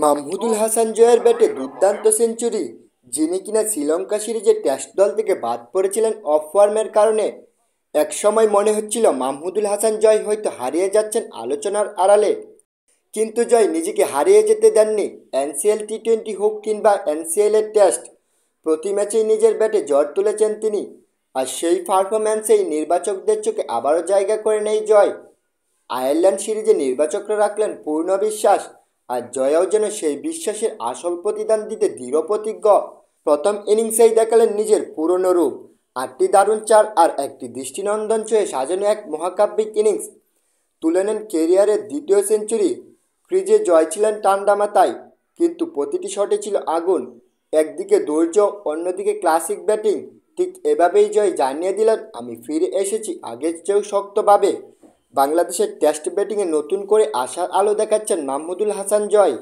মাহমুদুল হাসান জয়ের ব্যাটে দুর্দান্ত সেঞ্চুরি। যিনি কিনা শ্রীলঙ্কা সিরিজে টেস্ট দল থেকে বাদ পড়েছিলেন অফ ফর্মের কারণে। একসময় মনে হচ্ছিল মাহমুদুল হাসান জয় হয়তো হারিয়ে যাচ্ছেন আলোচনার আড়ালে, কিন্তু জয় নিজেকে হারিয়ে যেতে দেননি। এনসিএল টি-20 হোক কিংবা এনসিএলের টেস্ট, প্রতি ম্যাচেই নিজের ব্যাটে ঝড় তুলেছেন তিনি। আর সেই পারফরম্যান্সেই নির্বাচকদের চোখে আবারও জায়গা করে নেয় জয়। আয়ারল্যান্ড সিরিজে নির্বাচকরা রাখলেন পূর্ণ বিশ্বাস, আর জয়াও যেন সেই বিশ্বাসের আসল প্রতিদান দিতে দৃঢ় প্রতিজ্ঞ। প্রথম ইনিংসেই দেখালেন নিজের পুরনো রূপ, 8টি দারুণ চার আর একটি দৃষ্টিনন্দন ছয়ে সাজানো এক মহাকাব্যিক ইনিংস। তুলে নেন কেরিয়ারের দ্বিতীয় সেঞ্চুরি। ক্রিজে জয় ছিলেন ঠান্ডা মাথায়, কিন্তু প্রতিটি শটে ছিল আগুন। একদিকে ধৈর্য, অন্যদিকে ক্লাসিক ব্যাটিং। ঠিক এভাবেই জয় জানিয়ে দিলেন, আমি ফিরে এসেছি আগের চেয়েও শক্তভাবে। বাংলাদেশের টেস্ট ব্যাটিংয়ে নতুন করে আশার আলো দেখাচ্ছেন মাহমুদুল হাসান জয়।